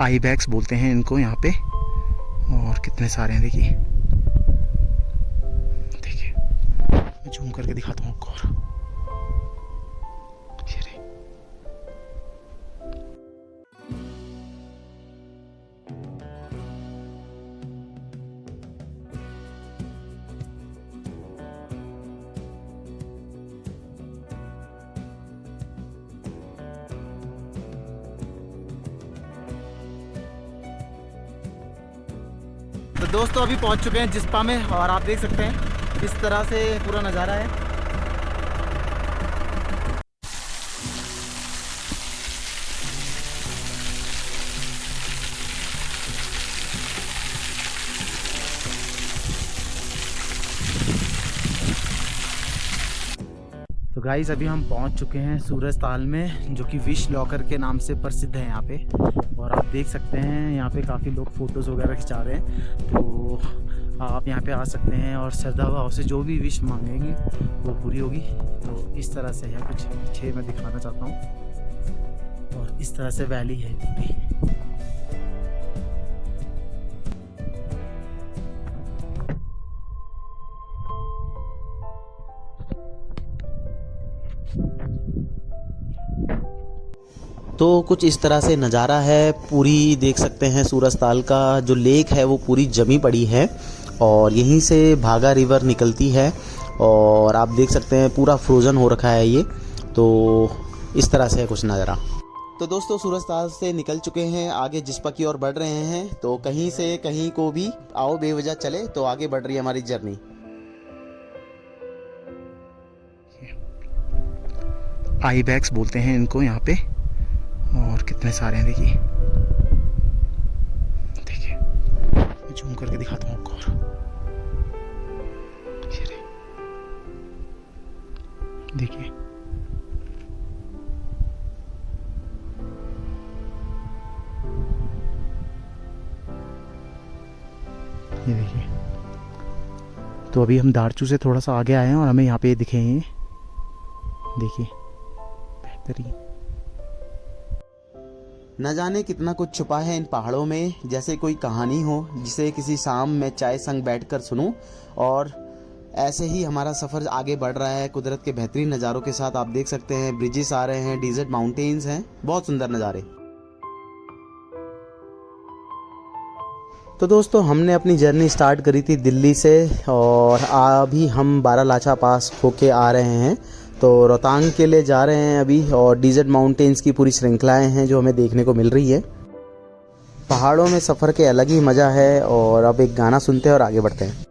आई bags बोलते हैं इनको यहाँ पे, और कितने सारे हैं देखिए। देखिए मैं जूम करके दिखाता हूँ आपको। और ये रहे। तो दोस्तों अभी पहुंच चुके हैं जिस्पा में, और आप देख सकते हैं इस तरह से पूरा नज़ारा है। तो गाइस अभी हम पहुंच चुके हैं सूरज ताल में, जो कि विश लॉकर के नाम से प्रसिद्ध है यहाँ पे। और आप देख सकते हैं यहाँ पे काफ़ी लोग फ़ोटोज़ वगैरह खिंचा रहे हैं। तो आप यहाँ पे आ सकते हैं और श्रद्धा भाव से जो भी विश मांगेंगे वो पूरी होगी। तो इस तरह से है कुछ, पीछे मैं दिखाना चाहता हूँ। और इस तरह से वैली है पूरी। तो कुछ इस तरह से नज़ारा है, पूरी देख सकते हैं सूरज ताल का जो लेक है वो पूरी जमी पड़ी है, और यहीं से भागा रिवर निकलती है। और आप देख सकते हैं पूरा फ्रोज़न हो रखा है ये। तो इस तरह से है कुछ नज़ारा। तो दोस्तों सूरज ताल से निकल चुके हैं, आगे जिस्पा की ओर बढ़ रहे हैं। तो कहीं से कहीं को भी आओ बेवजह चले, तो आगे बढ़ रही है हमारी जर्नी। आई बैग्स बोलते हैं इनको यहाँ पे, और कितने सारे हैं देखिए। देखिए मैं जूम करके दिखाता हूँ आपको। और ये रहे। देखिए ये देखिए। तो अभी हम दारचू से थोड़ा सा आगे आए हैं और हमें यहाँ पे दिखे हैं, देखिए बेहतरीन। न जाने कितना कुछ छुपा है इन पहाड़ों में, जैसे कोई कहानी हो जिसे किसी शाम में चाय संग बैठकर सुनूं। और ऐसे ही हमारा सफ़र आगे बढ़ रहा है कुदरत के बेहतरीन नज़ारों के साथ। आप देख सकते हैं ब्रिजेस आ रहे हैं, डिजर्ट माउंटेन्स हैं, बहुत सुंदर नज़ारे। तो दोस्तों हमने अपनी जर्नी स्टार्ट करी थी दिल्ली से, और अभी हम बारालाचा पास होके आ रहे हैं। तो रोहतांग के लिए जा रहे हैं अभी, और डिजर्ट माउंटेन्स की पूरी श्रृंखलाएं हैं जो हमें देखने को मिल रही है। पहाड़ों में सफ़र के अलग ही मज़ा है। और अब एक गाना सुनते हैं और आगे बढ़ते हैं।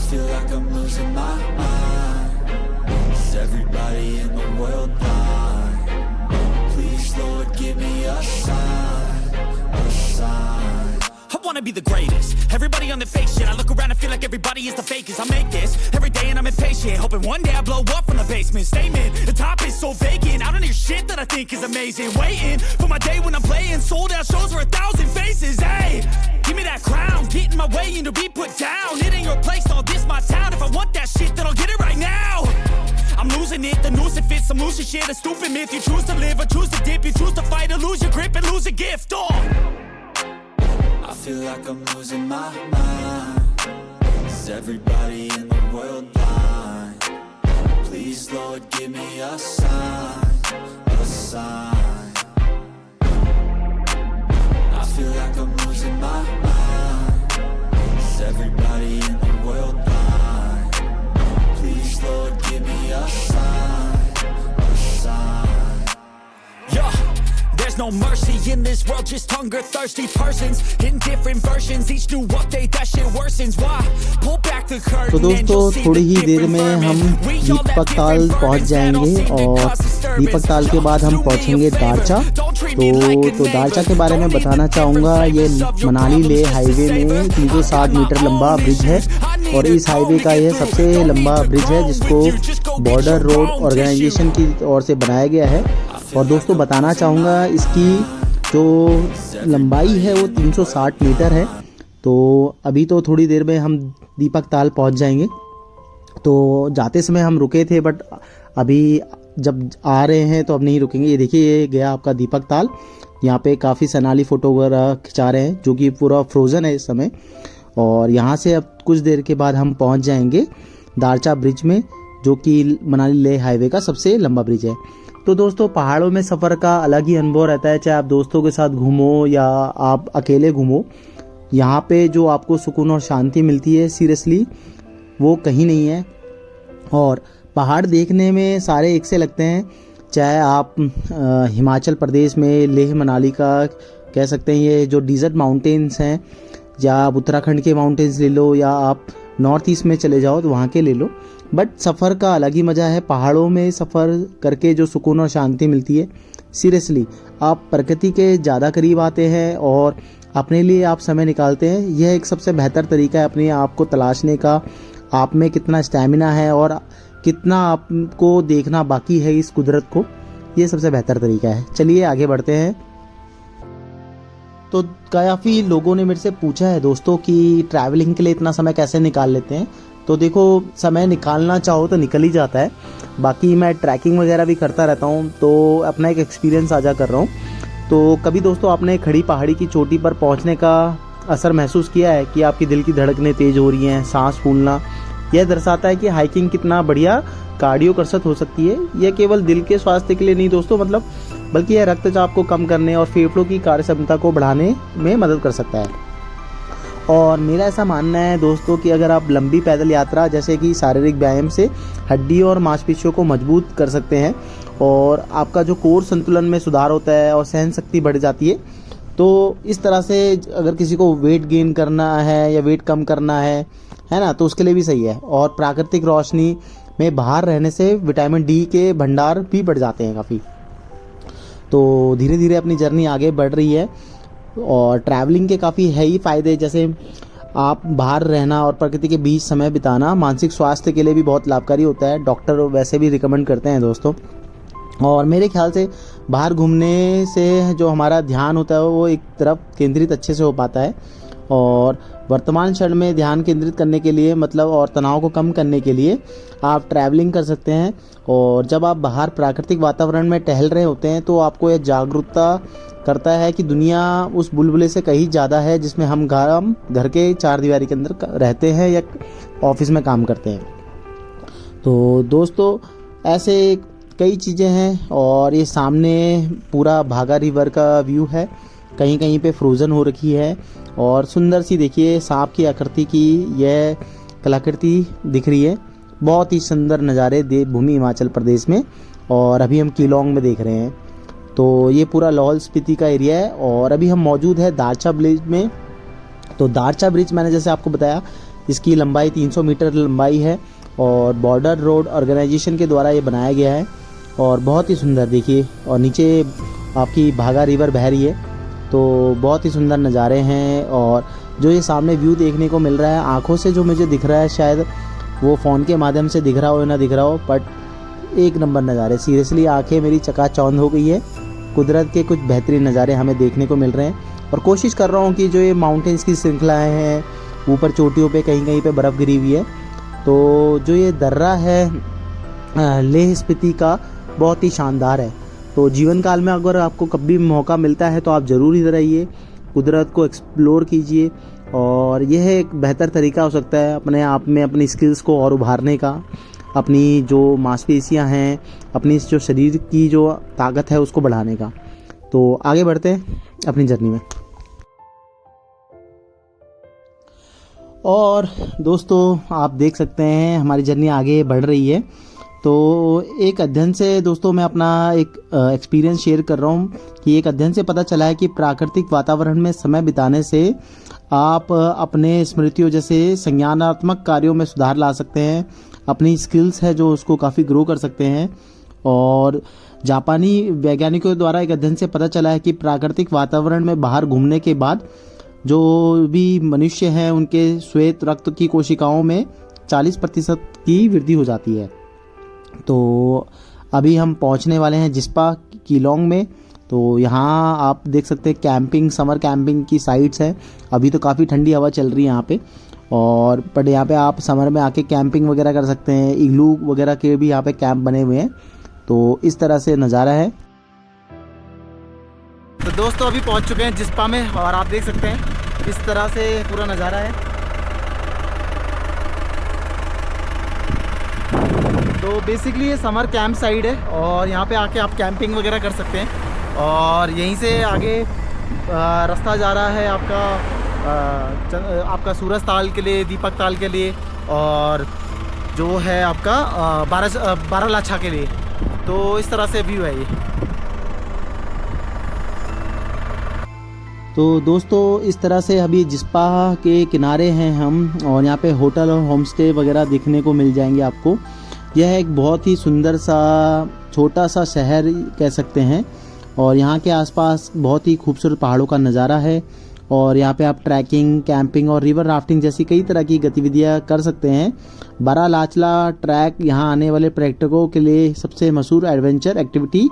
Feel like I'm losing my mind. Is everybody in the world blind? Please, Lord, give me a sign, a sign. I wanna be the greatest. Everybody on the fake shit. I look around and feel like everybody is the fakest. I make this every day and I'm impatient, hoping one day I blow up from the basement. Statement, the top is so vacant. I don't hear shit that I think is amazing. Waiting for my day when I'm playing sold out shows for 1,000 faces. Hey, give me that crown, get in my way and to be put down. It ain't your place, all this my town. If I want that shit, then I'll get it right now. I'm losing it, the noose it fits. I'm losing shit, a stupid myth. You choose to live or choose to dip. You choose to fight or lose your grip and lose a gift. Oh, I feel like I'm losing my mind. Is everybody in the world blind? Please, Lord, give me a sign, a sign. I feel like I'm losing my mind. Is everybody in the world blind? Please, Lord, give me a sign, a sign. Yeah. There's no mercy in this world, just hunger-thirsty persons in different versions. Each new update, that shit worsens. Why? Pull back तो दोस्तों थोड़ी ही देर में हम दीपक ताल पहुंच जाएंगे और दीपक ताल के बाद हम पहुंचेंगे दारचा। तो दारचा के बारे में बताना चाहूँगा, ये मनाली लेह हाईवे में 360 मीटर लंबा ब्रिज है और इस हाईवे का यह सबसे लंबा ब्रिज है जिसको बॉर्डर रोड ऑर्गेनाइजेशन की ओर से बनाया गया है। और दोस्तों बताना चाहूँगा इसकी जो लंबाई है वो 360 मीटर है। तो अभी तो थोड़ी देर में हम दीपक ताल पहुंच जाएंगे। तो जाते समय हम रुके थे बट अभी जब आ रहे हैं तो अब नहीं रुकेंगे। ये देखिए ये गया आपका दीपक ताल। यहाँ पे काफ़ी सैलानी फ़ोटो वगैरह खिंचा रहे हैं जो कि पूरा फ्रोज़न है इस समय। और यहाँ से अब कुछ देर के बाद हम पहुँच जाएंगे दारचा ब्रिज में, जो कि मनाली लेह हाईवे का सबसे लंबा ब्रिज है। तो दोस्तों पहाड़ों में सफ़र का अलग ही अनुभव रहता है, चाहे आप दोस्तों के साथ घूमो या आप अकेले घूमो। यहाँ पे जो आपको सुकून और शांति मिलती है सीरियसली वो कहीं नहीं है। और पहाड़ देखने में सारे एक से लगते हैं, चाहे आप हिमाचल प्रदेश में लेह मनाली का कह सकते हैं ये जो डिज़र्ट माउंटेन्स हैं, या आप उत्तराखंड के माउंटेन्स ले लो या आप नॉर्थ ईस्ट में चले जाओ तो वहाँ के ले लो। बट सफ़र का अलग ही मज़ा है। पहाड़ों में सफ़र करके जो सुकून और शांति मिलती है सीरियसली आप प्रकृति के ज़्यादा करीब आते हैं और अपने लिए आप समय निकालते हैं। यह एक सबसे बेहतर तरीका है अपने आप को तलाशने का, आप में कितना स्टैमिना है और कितना आपको देखना बाकी है इस कुदरत को, ये सबसे बेहतर तरीका है। चलिए आगे बढ़ते हैं। तो काफ़ी लोगों ने मेरे से पूछा है दोस्तों कि ट्रैवलिंग के लिए इतना समय कैसे निकाल लेते हैं। तो देखो समय निकालना चाहो तो निकल ही जाता है। बाकी मैं ट्रैकिंग वगैरह भी करता रहता हूँ तो अपना एक एक्सपीरियंस साझा कर रहा हूँ। तो कभी दोस्तों आपने खड़ी पहाड़ी की चोटी पर पहुँचने का असर महसूस किया है कि आपकी दिल की धड़कनें तेज़ हो रही हैं, सांस फूलना? यह दर्शाता है कि हाइकिंग कितना बढ़िया कार्डियो कसरत हो सकती है। यह केवल दिल के स्वास्थ्य के लिए नहीं दोस्तों बल्कि यह रक्तचाप को कम करने और फेफड़ों की कार्य क्षमता को बढ़ाने में मदद कर सकता है। और मेरा ऐसा मानना है दोस्तों कि अगर आप लंबी पैदल यात्रा जैसे कि शारीरिक व्यायाम से हड्डी और मांसपेशियों को मजबूत कर सकते हैं और आपका जो कोर संतुलन में सुधार होता है और सहन शक्ति बढ़ जाती है। तो इस तरह से अगर किसी को वेट गेन करना है या वेट कम करना है ना, तो उसके लिए भी सही है। और प्राकृतिक रोशनी में बाहर रहने से विटामिन डी के भंडार भी बढ़ जाते हैं काफ़ी। तो धीरे धीरे अपनी जर्नी आगे बढ़ रही है और ट्रैवलिंग के काफ़ी है ही फ़ायदे, जैसे आप बाहर रहना और प्रकृति के बीच समय बिताना मानसिक स्वास्थ्य के लिए भी बहुत लाभकारी होता है। डॉक्टर वैसे भी रिकमेंड करते हैं दोस्तों। और मेरे ख्याल से बाहर घूमने से जो हमारा ध्यान होता है वो एक तरफ केंद्रित अच्छे से हो पाता है और वर्तमान क्षण में ध्यान केंद्रित करने के लिए और तनाव को कम करने के लिए आप ट्रैवलिंग कर सकते हैं। और जब आप बाहर प्राकृतिक वातावरण में टहल रहे होते हैं तो आपको यह जागरूकता करता है कि दुनिया उस बुलबुले से कहीं ज़्यादा है जिसमें हम घर के चार दीवारी के अंदर रहते हैं या ऑफिस में काम करते हैं। तो दोस्तों ऐसे कई चीज़ें हैं। और ये सामने पूरा भागा रिवर का व्यू है, कहीं कहीं पे फ्रोज़न हो रखी है और सुंदर सी देखिए सांप की आकृति की यह कलाकृति दिख रही है। बहुत ही सुंदर नज़ारे देवभूमि हिमाचल प्रदेश में। और अभी हम कीलोंग में देख रहे हैं। तो ये पूरा लाहौल स्पीति का एरिया है और अभी हम मौजूद है दारचा ब्रिज में। तो दारचा ब्रिज मैंने जैसे आपको बताया इसकी लंबाई 300 मीटर लंबाई है और बॉर्डर रोड ऑर्गेनाइजेशन के द्वारा ये बनाया गया है और बहुत ही सुंदर देखिए। और नीचे आपकी भागा रिवर बह रही है, तो बहुत ही सुंदर नज़ारे हैं। और जो ये सामने व्यू देखने को मिल रहा है आँखों से जो मुझे दिख रहा है, शायद वो फ़ोन के माध्यम से दिख रहा हो या ना दिख रहा हो, बट एक नंबर नज़ारे। सीरियसली आंखें मेरी चकाचौंध हो गई है। कुदरत के कुछ बेहतरीन नज़ारे हमें देखने को मिल रहे हैं और कोशिश कर रहा हूँ कि जो ये माउंटेन्स की श्रृंखलाएँ हैं, ऊपर चोटियों पे कहीं कहीं पे बर्फ़ गिरी हुई है, तो जो ये दर्रा है लेह स्पीति का बहुत ही शानदार है। तो जीवन काल में अगर आपको कभी मौका मिलता है तो आप ज़रूर इधर आइए, कुदरत को एक्सप्लोर कीजिए। और यह एक बेहतर तरीका हो सकता है अपने आप में अपनी स्किल्स को और उभारने का, अपनी जो मांसपेशियां हैं, अपनी जो शरीर की जो ताकत है उसको बढ़ाने का। तो आगे बढ़ते हैं अपनी जर्नी में। और दोस्तों आप देख सकते हैं हमारी जर्नी आगे बढ़ रही है। तो एक अध्ययन से दोस्तों मैं अपना एक एक्सपीरियंस शेयर कर रहा हूँ कि एक अध्ययन से पता चला है कि प्राकृतिक वातावरण में समय बिताने से आप अपने स्मृतियों जैसे संज्ञानात्मक कार्यों में सुधार ला सकते हैं, अपनी स्किल्स है जो उसको काफ़ी ग्रो कर सकते हैं। और जापानी वैज्ञानिकों द्वारा एक अध्ययन से पता चला है कि प्राकृतिक वातावरण में बाहर घूमने के बाद जो भी मनुष्य हैं उनके श्वेत रक्त की कोशिकाओं में 40% की वृद्धि हो जाती है। तो अभी हम पहुंचने वाले हैं जिस्पा कीलोंग में। तो यहाँ आप देख सकते हैं कैंपिंग, समर कैंपिंग की साइट्स हैं। अभी तो काफ़ी ठंडी हवा चल रही है यहाँ पे, और बट यहाँ पे आप समर में आके कैंपिंग वगैरह कर सकते हैं। इग्लू वगैरह के भी यहाँ पे कैंप बने हुए हैं। तो इस तरह से नज़ारा है। तो दोस्तों अभी पहुँच चुके हैं जिस्पा में, और आप देख सकते हैं इस तरह से पूरा नज़ारा है। तो बेसिकली ये समर कैंप साइड है, और यहाँ पे आके आप कैंपिंग वगैरह कर सकते हैं। और यहीं से आगे रास्ता जा रहा है आपका सूरज ताल के लिए, दीपक ताल के लिए, और जो है आपका बारालाछा के लिए। तो इस तरह से व्यू है ये। तो दोस्तों इस तरह से अभी जिस्पा के किनारे हैं हम, और यहाँ पे होटल और होम स्टे वगैरह देखने को मिल जाएंगे आपको। यह एक बहुत ही सुंदर सा छोटा सा शहर कह सकते हैं, और यहाँ के आसपास बहुत ही खूबसूरत पहाड़ों का नज़ारा है। और यहाँ पे आप ट्रैकिंग, कैंपिंग और रिवर राफ्टिंग जैसी कई तरह की गतिविधियाँ कर सकते हैं। बारालाचला ट्रैक यहाँ आने वाले पर्यटकों के लिए सबसे मशहूर एडवेंचर एक्टिविटी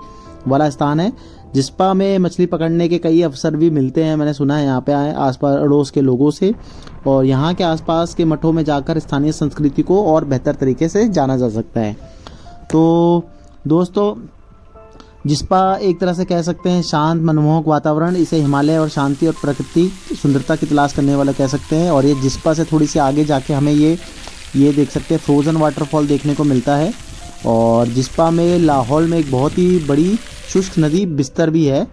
वाला स्थान है। जिस्पा में मछली पकड़ने के कई अवसर भी मिलते हैं, मैंने सुना है यहाँ पे आए आस पड़ोस के लोगों से। और यहाँ के आसपास के मठों में जाकर स्थानीय संस्कृति को और बेहतर तरीके से जाना जा सकता है। तो दोस्तों जिस्पा एक तरह से कह सकते हैं शांत मनमोहक वातावरण, इसे हिमालय और शांति और प्रकृति सुंदरता की तलाश करने वाला कह सकते हैं। और ये जिस्पा से थोड़ी सी आगे जाके हमें ये देख सकते हैं फ्रोज़न वाटरफॉल देखने को मिलता है। और जिस्पा में लाहौल में एक बहुत ही बड़ी शुष्क नदी बिस्तर भी है,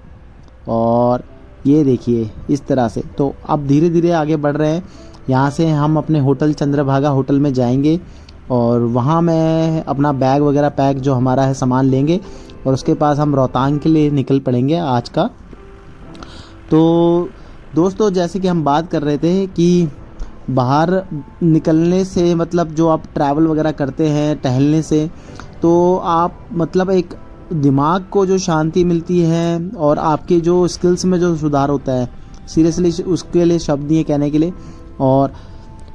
और ये देखिए इस तरह से। तो अब धीरे धीरे आगे बढ़ रहे हैं। यहाँ से हम अपने होटल चंद्रभागा होटल में जाएंगे, और वहाँ मैं अपना बैग वगैरह पैक जो हमारा है सामान लेंगे, और उसके पास हम रोहतांग के लिए निकल पड़ेंगे आज का। तो दोस्तों जैसे कि हम बात कर रहे थे कि बाहर निकलने से मतलब जो आप ट्रैवल वगैरह करते हैं टहलने से, तो आप मतलब एक दिमाग को जो शांति मिलती है और आपके जो स्किल्स में जो सुधार होता है, सीरियसली उसके लिए शब्द नहीं है कहने के लिए। और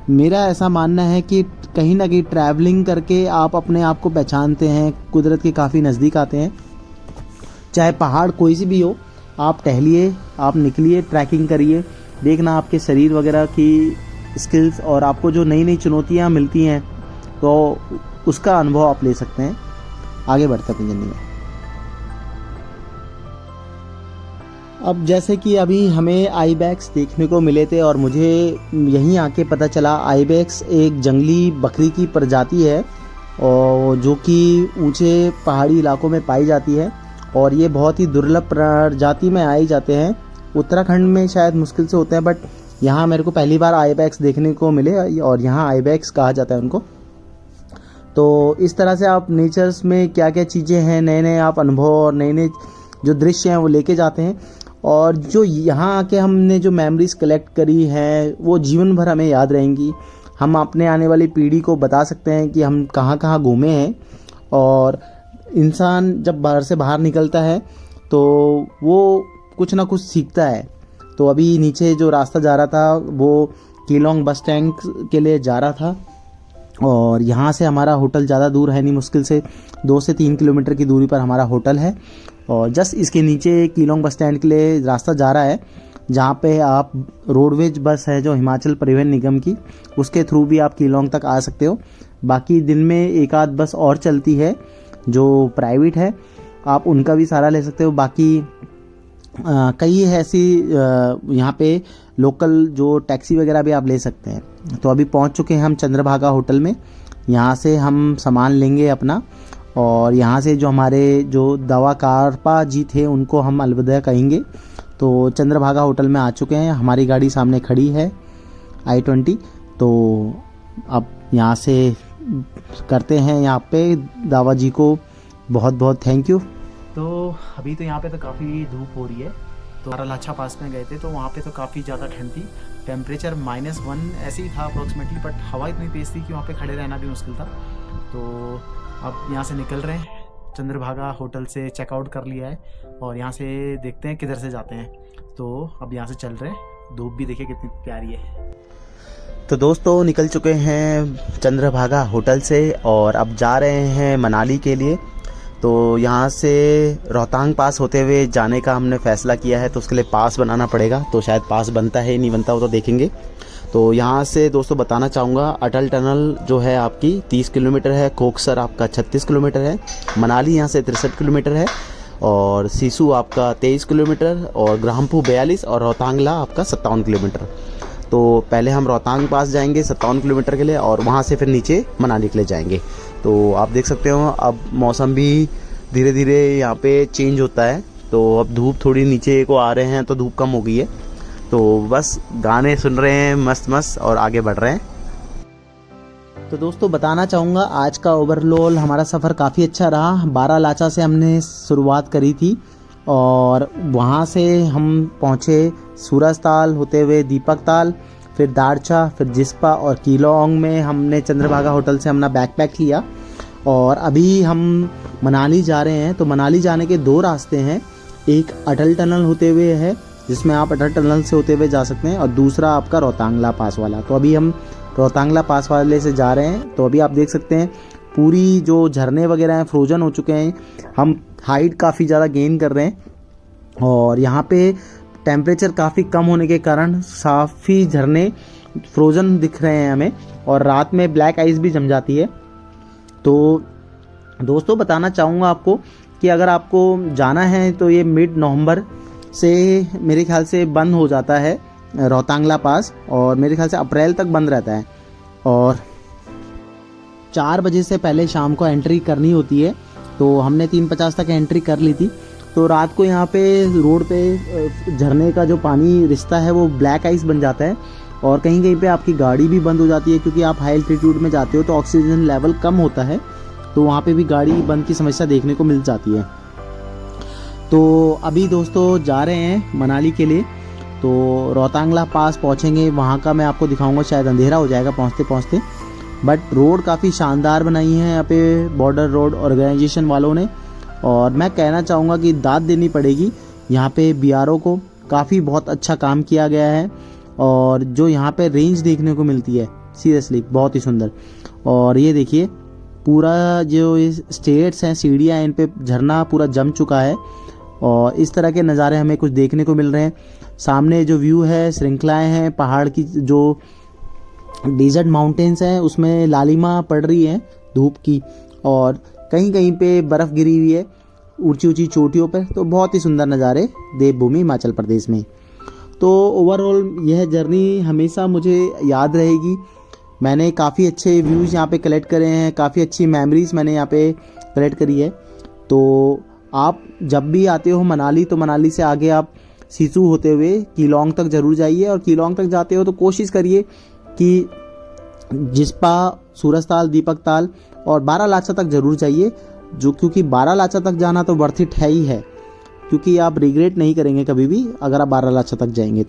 मेरा ऐसा मानना है कि कहीं ना कहीं ट्रैवलिंग करके आप अपने आप को पहचानते हैं, कुदरत के काफ़ी नज़दीक आते हैं। चाहे पहाड़ कोई सी भी हो, आप टहलिए, आप निकलिए, ट्रैकिंग करिए, देखना आपके शरीर वगैरह की स्किल्स और आपको जो नई नई चुनौतियाँ मिलती हैं तो उसका अनुभव आप ले सकते हैं। आगे बढ़ते हैं अपनी ज़िंदगी में। अब जैसे कि अभी हमें आइबैक्स देखने को मिले थे, और मुझे यहीं आके पता चला आइबैक्स एक जंगली बकरी की प्रजाति है, और जो कि ऊंचे पहाड़ी इलाकों में पाई जाती है, और ये बहुत ही दुर्लभ प्रजाति में आए जाते हैं। उत्तराखंड में शायद मुश्किल से होते हैं, बट यहाँ मेरे को पहली बार आइबैक्स देखने को मिले, और यहाँ आइबैक्स कहा जाता है उनको। तो इस तरह से आप नेचर्स में क्या क्या चीज़ें हैं, नए नए आप अनुभव और नए नए जो दृश्य हैं वो लेके जाते हैं, और जो यहाँ आके हमने जो मेमोरीज कलेक्ट करी हैं वो जीवन भर हमें याद रहेंगी। हम अपने आने वाली पीढ़ी को बता सकते हैं कि हम कहाँ कहाँ घूमे हैं। और इंसान जब बाहर से बाहर निकलता है तो वो कुछ ना कुछ सीखता है। तो अभी नीचे जो रास्ता जा रहा था वो कीलोंग बस स्टैंड के लिए जा रहा था, और यहाँ से हमारा होटल ज़्यादा दूर है नहीं, मुश्किल से 2 से 3 किलोमीटर की दूरी पर हमारा होटल है। और जस्ट इसके नीचे कीलोंग बस स्टैंड के लिए रास्ता जा रहा है, जहाँ पे आप रोडवेज बस है जो हिमाचल परिवहन निगम की, उसके थ्रू भी आप कीलोंग तक आ सकते हो। बाकी दिन में एक आध बस और चलती है जो प्राइवेट है, आप उनका भी सहारा ले सकते हो। बाकी कई ऐसी यहाँ पे लोकल जो टैक्सी वगैरह भी आप ले सकते हैं। तो अभी पहुँच चुके हैं हम चंद्रभागा होटल में। यहाँ से हम सामान लेंगे अपना, और यहाँ से जो हमारे जो दवा कारपा जी थे उनको हम अलविदा कहेंगे। तो चंद्रभागा होटल में आ चुके हैं, हमारी गाड़ी सामने खड़ी है i20। तो अब यहाँ से करते हैं यहाँ पे। दावा जी को बहुत बहुत थैंक यू। तो अभी तो यहाँ पे तो काफ़ी धूप हो रही है। तो बारालाचा पास में गए थे तो वहाँ पे तो काफ़ी ज़्यादा ठंड थी, टेम्परेचर -1 ऐसे ही था अप्रॉक्सीमेटली, बट हवा इतनी तेज़ थी कि वहाँ पे खड़े रहना भी मुश्किल था। तो अब यहाँ से निकल रहे हैं, चंद्रभागा होटल से चेकआउट कर लिया है और यहाँ से देखते हैं किधर से जाते हैं। तो अब यहाँ से चल रहे हैं, धूप भी देखिए कितनी प्यारी है। तो दोस्तों निकल चुके हैं चंद्रभागा होटल से और अब जा रहे हैं मनाली के लिए। तो यहाँ से रोहतांग पास होते हुए जाने का हमने फ़ैसला किया है, तो उसके लिए पास बनाना पड़ेगा। तो शायद पास बनता है नहीं बनता, वो तो देखेंगे। तो यहाँ से दोस्तों बताना चाहूँगा, अटल टनल जो है आपकी 30 किलोमीटर है, कोकसर आपका 36 किलोमीटर है, मनाली यहाँ से 63 किलोमीटर है, और सिसु आपका 23 किलोमीटर, और ग्राम्फू 42, और रोहतांगला आपका 57 किलोमीटर। तो पहले हम रोहतांग पास जाएंगे 57 किलोमीटर के लिए, और वहाँ से फिर नीचे मनाली के लिए जाएंगे। तो आप देख सकते हो अब मौसम भी धीरे धीरे यहाँ पे चेंज होता है। तो अब धूप थोड़ी नीचे को आ रहे हैं, तो धूप कम हो गई है। तो बस गाने सुन रहे हैं मस्त मस्त और आगे बढ़ रहे हैं। तो दोस्तों बताना चाहूँगा, आज का ओवरऑल हमारा सफ़र काफ़ी अच्छा रहा। बारालाचा से हमने शुरुआत करी थी और वहाँ से हम पहुँचे सूरजताल होते हुए दीपकताल, फिर दारचा, फिर जिस्पा और कीलोंग में हमने चंद्रभागा होटल से अपना बैकपैक लिया। और अभी हम मनाली जा रहे हैं। तो मनाली जाने के 2 रास्ते हैं, एक अटल टनल होते हुए है जिसमें आप अटल टनल से होते हुए जा सकते हैं, और दूसरा आपका रोहतांगला पास वाला। तो अभी हम रोहतांगला पास वाले से जा रहे हैं। तो अभी आप देख सकते हैं पूरी जो झरने वगैरह हैं फ्रोजन हो चुके हैं। हम हाइट काफ़ी ज़्यादा गेन कर रहे हैं और यहाँ पे टेम्परेचर काफ़ी कम होने के कारण काफ़ी झरने फ्रोजन दिख रहे हैं हमें, और रात में ब्लैक आइस भी जम जाती है। तो दोस्तों बताना चाहूँगा आपको कि अगर आपको जाना है तो ये मिड नवंबर से मेरे ख्याल से बंद हो जाता है रोहतांगला पास, और मेरे ख्याल से अप्रैल तक बंद रहता है, और 4 बजे से पहले शाम को एंट्री करनी होती है। तो हमने 3:50 तक एंट्री कर ली थी। तो रात को यहाँ पे रोड पे झरने का जो पानी रिश्ता है वो ब्लैक आइस बन जाता है, और कहीं कहीं पे आपकी गाड़ी भी बंद हो जाती है, क्योंकि आप हाई एल्टीट्यूड में जाते हो तो ऑक्सीजन लेवल कम होता है, तो वहाँ पे भी गाड़ी बंद की समस्या देखने को मिल जाती है। तो अभी दोस्तों जा रहे हैं मनाली के लिए। तो रोहतांगला पास पहुँचेंगे, वहाँ का मैं आपको दिखाऊंगा, शायद अंधेरा हो जाएगा पहुँचते पहुँचते। बट रोड काफ़ी शानदार बनाई है यहाँ पे बॉर्डर रोड ऑर्गेनाइजेशन वालों ने, और मैं कहना चाहूँगा कि दाद देनी पड़ेगी यहाँ पे BRO को। काफ़ी बहुत अच्छा काम किया गया है, और जो यहाँ पे रेंज देखने को मिलती है सीरियसली बहुत ही सुंदर। और ये देखिए पूरा जो ये स्टेट्स हैं, सीढ़ियाँ, इन पे झरना पूरा जम चुका है, और इस तरह के नज़ारे हमें कुछ देखने को मिल रहे हैं। सामने जो व्यू है, श्रृंखलाएँ हैं पहाड़ की, जो डेजर्ट माउंटेन्स हैं उसमें लालिमा पड़ रही है धूप की, और कहीं कहीं पे बर्फ़ गिरी हुई है ऊंची ऊंची चोटियों पर। तो बहुत ही सुंदर नज़ारे देवभूमि हिमाचल प्रदेश में। तो ओवरऑल यह जर्नी हमेशा मुझे याद रहेगी। मैंने काफ़ी अच्छे व्यूज़ यहाँ पे कलेक्ट करे हैं, काफ़ी अच्छी मेमोरीज़ मैंने यहाँ पे कलेक्ट करी है। तो आप जब भी आते हो मनाली, तो मनाली से आगे आप सिसु होते हुए कीलोंग तक ज़रूर जाइए, और कीलोंग तक जाते हो तो कोशिश करिए कि जिस्पा, सूरजताल, दीपकताल और बारालाचा तक ज़रूर जाइए, जो क्योंकि बारालाचा तक जाना तो वर्थ इट है ही है, क्योंकि आप रिग्रेट नहीं करेंगे कभी भी अगर आप बारालाचा तक जाएंगे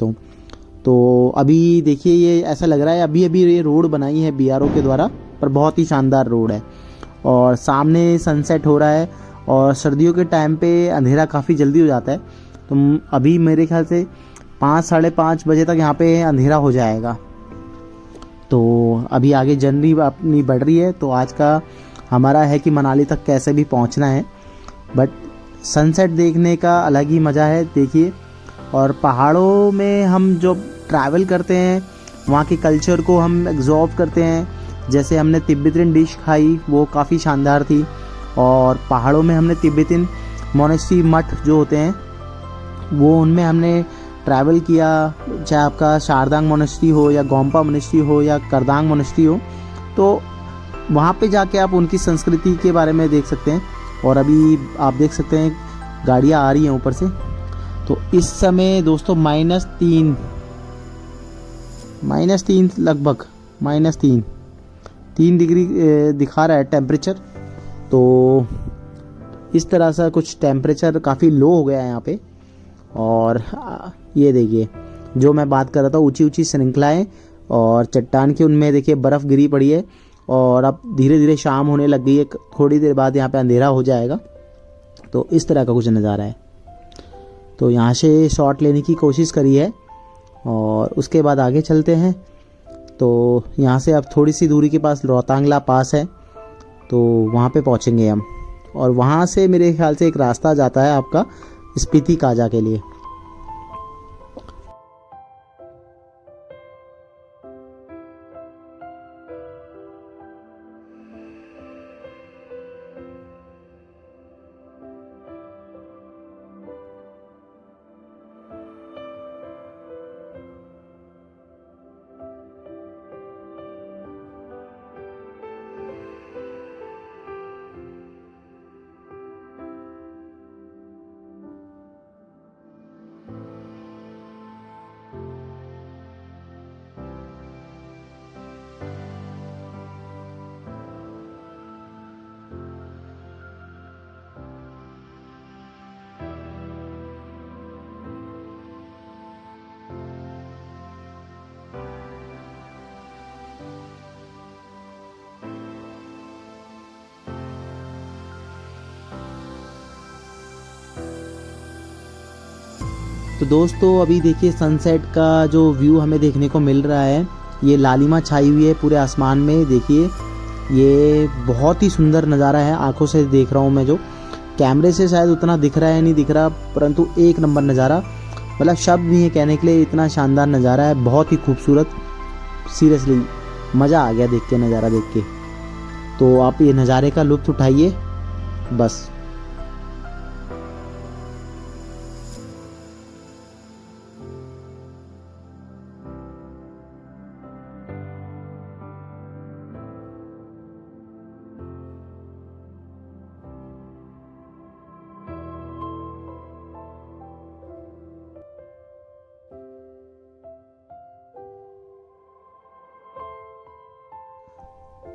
तो अभी देखिए ये ऐसा लग रहा है अभी अभी ये रोड बनाई है BRO के द्वारा, पर बहुत ही शानदार रोड है, और सामने सनसेट हो रहा है, और सर्दियों के टाइम पे अंधेरा काफ़ी जल्दी हो जाता है। तो अभी मेरे ख्याल से 5 साढ़े 5 बजे तक यहाँ पे अंधेरा हो जाएगा। तो अभी आगे जर्नी अपनी बढ़ रही है। तो आज का हमारा है कि मनाली तक कैसे भी पहुँचना है, बट सनसेट देखने का अलग ही मज़ा है। देखिए, और पहाड़ों में हम जो ट्रैवल करते हैं वहाँ के कल्चर को हम एब्जॉर्व करते हैं। जैसे हमने तिब्बतियन डिश खाई, वो काफ़ी शानदार थी, और पहाड़ों में हमने तिब्बतियन मोनेस्ट्री मठ जो होते हैं वो उनमें हमने ट्रैवल किया, चाहे आपका शारदांग मोनेस्ट्री हो या गोम्पा मोनेस्ट्री हो या करदांग मोनेस्ट्री हो। तो वहाँ पे जाके आप उनकी संस्कृति के बारे में देख सकते हैं। और अभी आप देख सकते हैं गाड़ियाँ आ रही हैं ऊपर से। तो इस समय दोस्तों -3 लगभग -3 3 डिग्री दिखा रहा है टेम्परेचर। तो इस तरह से कुछ टेम्परेचर काफ़ी लो हो गया है यहाँ पे। और ये देखिए जो मैं बात कर रहा था, ऊंची ऊंची श्रृंखलाएं और चट्टान की, उनमें देखिए बर्फ़ गिरी पड़ी है। और अब धीरे धीरे शाम होने लग गई है, थोड़ी देर बाद यहाँ पे अंधेरा हो जाएगा। तो इस तरह का कुछ नज़ारा है। तो यहाँ से शॉट लेने की कोशिश करी है और उसके बाद आगे चलते हैं। तो यहाँ से अब थोड़ी सी दूरी के पास रोहतांगला पास है, तो वहाँ पे पहुँचेंगे हम। और वहाँ से मेरे ख्याल से एक रास्ता जाता है आपका स्पीति काजा के लिए। तो दोस्तों अभी देखिए सनसेट का जो व्यू हमें देखने को मिल रहा है, ये लालिमा छाई हुई है पूरे आसमान में। देखिए ये बहुत ही सुंदर नज़ारा है, आंखों से देख रहा हूँ मैं। जो कैमरे से शायद उतना दिख रहा है नहीं दिख रहा, परंतु एक नंबर नज़ारा, मतलब शब्द नहीं है कहने के लिए, इतना शानदार नज़ारा है, बहुत ही खूबसूरत। सीरियसली मज़ा आ गया देख के, नज़ारा देख के। तो आप ये नज़ारे का लुत्फ़ उठाइए बस।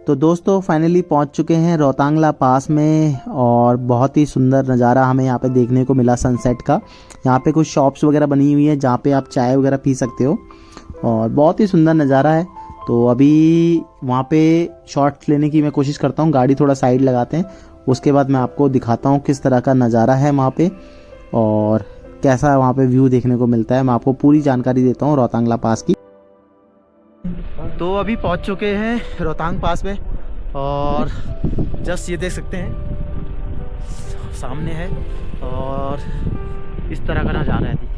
तो दोस्तों फाइनली पहुंच चुके हैं रोहतांगला पास में, और बहुत ही सुंदर नज़ारा हमें यहाँ पे देखने को मिला सनसेट का। यहाँ पे कुछ शॉप्स वगैरह बनी हुई है जहाँ पे आप चाय वगैरह पी सकते हो, और बहुत ही सुंदर नज़ारा है। तो अभी वहाँ पे शॉट्स लेने की मैं कोशिश करता हूँ, गाड़ी थोड़ा साइड लगाते हैं, उसके बाद मैं आपको दिखाता हूँ किस तरह का नज़ारा है वहाँ पे और कैसा वहाँ पे व्यू देखने को मिलता है। मैं आपको पूरी जानकारी देता हूँ रोहतांगला पास की। तो अभी पहुंच चुके हैं रोहतांग पास में, और जस्ट ये देख सकते हैं सामने है, और इस तरह का नज़ारा है देखिए।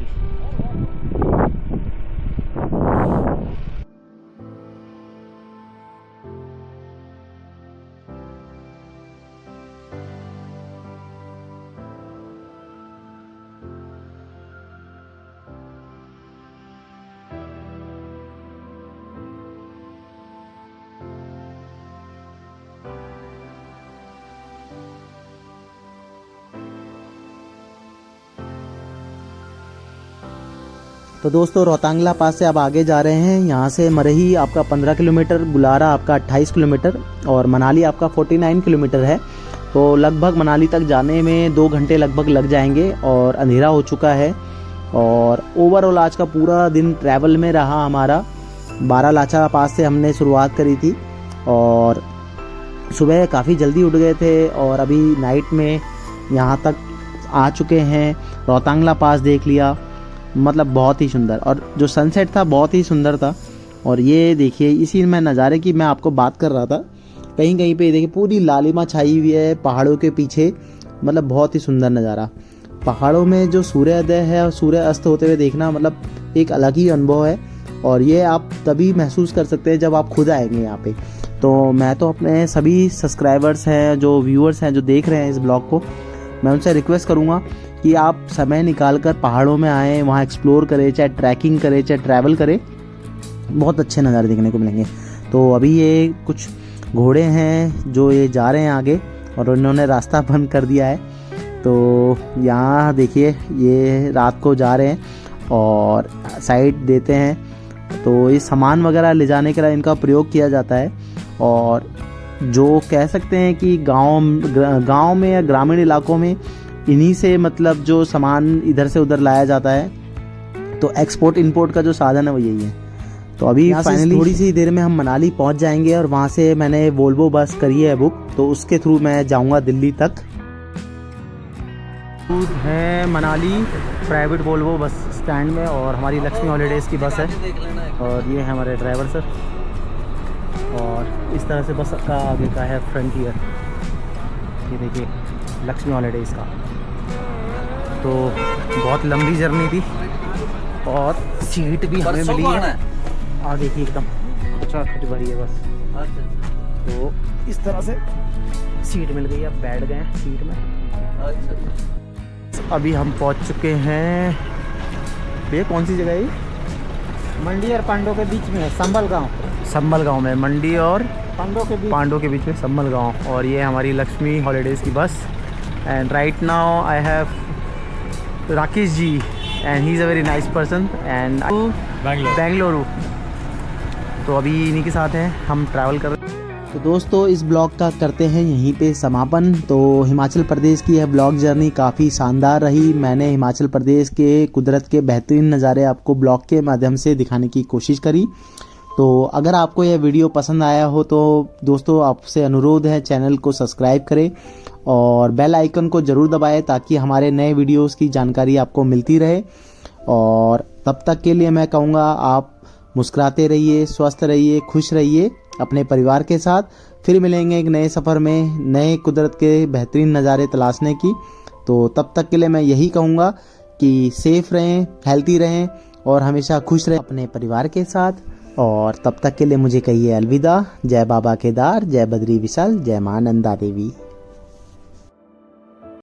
तो दोस्तों रोहतांगला पास से अब आगे जा रहे हैं। यहाँ से मरही आपका 15 किलोमीटर, बुलारा आपका 28 किलोमीटर और मनाली आपका 49 किलोमीटर है। तो लगभग मनाली तक जाने में 2 घंटे लगभग लग जाएंगे, और अंधेरा हो चुका है। और ओवरऑल आज का पूरा दिन ट्रैवल में रहा हमारा। बारालाचा पास से हमने शुरुआत करी थी, और सुबह काफ़ी जल्दी उठ गए थे, और अभी नाइट में यहाँ तक आ चुके हैं। रोहतांगला पास देख लिया, मतलब बहुत ही सुंदर, और जो सनसेट था बहुत ही सुंदर था। और ये देखिए इसी में नज़ारे की मैं आपको बात कर रहा था, कहीं कहीं पे देखिए पूरी लालिमा छाई हुई है पहाड़ों के पीछे, मतलब बहुत ही सुंदर नज़ारा। पहाड़ों में जो सूर्योदय है और सूर्य अस्त होते हुए देखना, मतलब एक अलग ही अनुभव है, और ये आप तभी महसूस कर सकते हैं जब आप खुद आएंगे यहाँ पे। तो मैं तो अपने सभी सब्सक्राइबर्स हैं, जो व्यूअर्स हैं, जो देख रहे हैं इस ब्लॉग को, मैं उनसे रिक्वेस्ट करूँगा कि आप समय निकाल कर पहाड़ों में आएँ, वहाँ एक्सप्लोर करें, चाहे ट्रैकिंग करें, चाहे ट्रैवल करें, बहुत अच्छे नज़ारे देखने को मिलेंगे। तो अभी ये कुछ घोड़े हैं जो ये जा रहे हैं आगे, और उन्होंने रास्ता बंद कर दिया है। तो यहाँ देखिए ये रात को जा रहे हैं और साइड देते हैं। तो ये सामान वगैरह ले जाने के लिए इनका प्रयोग किया जाता है, और जो कह सकते हैं कि गांव में या ग्रामीण इलाकों में इन्हीं से मतलब जो सामान इधर से उधर लाया जाता है, तो एक्सपोर्ट इंपोर्ट का जो साधन है वो यही है। तो अभी फाइनली थोड़ी सी देर में हम मनाली पहुंच जाएंगे और वहां से मैंने वोल्वो बस करी है बुक, तो उसके थ्रू मैं जाऊंगा दिल्ली तक। है Manali private Volvo bus stand में और हमारी लक्ष्मी हॉलीडेज़ की बस है और ये है हमारे ड्राइवर सर। और इस तरह से बस का आगे का है फ्रंटियर, ये देखिए लक्ष्मी हॉलीडेज़ का। तो बहुत लंबी जर्नी थी और सीट भी हमें मिली है आगे की एकदम खच भरी है बस। तो इस तरह से सीट मिल गई, अब बैठ गए हैं सीट में। अभी हम पहुंच चुके हैं, ये कौन सी जगह है? मंडी और पांडव के बीच में है, संभल गांव में, मंडी और पांडव के बीच में संभल गांव। और ये हमारी लक्ष्मी हॉलीडेज़ की bus. And right now I have Rakesh ji and he is a very nice person and Bengaluru. तो अभी इन्हीं के साथ हैं हम ट्रैवल कर रहे हैं। तो दोस्तों इस ब्लॉग का करते हैं यहीं पे समापन। तो हिमाचल प्रदेश की यह ब्लॉग जर्नी काफ़ी शानदार रही। मैंने हिमाचल प्रदेश के कुदरत के बेहतरीन नज़ारे आपको ब्लॉग के माध्यम से दिखाने की कोशिश करी। तो अगर आपको यह वीडियो पसंद आया हो तो दोस्तों आपसे अनुरोध है चैनल को सब्सक्राइब करें और बेल आइकन को ज़रूर दबाएं ताकि हमारे नए वीडियोस की जानकारी आपको मिलती रहे। और तब तक के लिए मैं कहूँगा आप मुस्कुराते रहिए, स्वस्थ रहिए, खुश रहिए अपने परिवार के साथ। फिर मिलेंगे एक नए सफ़र में नए कुदरत के बेहतरीन नज़ारे तलाशने की। तो तब तक के लिए मैं यही कहूँगा कि सेफ रहें, हेल्थी रहें और हमेशा खुश रहें अपने परिवार के साथ। और तब तक के लिए मुझे कहिए अलविदा। जय बाबा केदार, जय बद्री विशाल, जय मां नंदा देवी।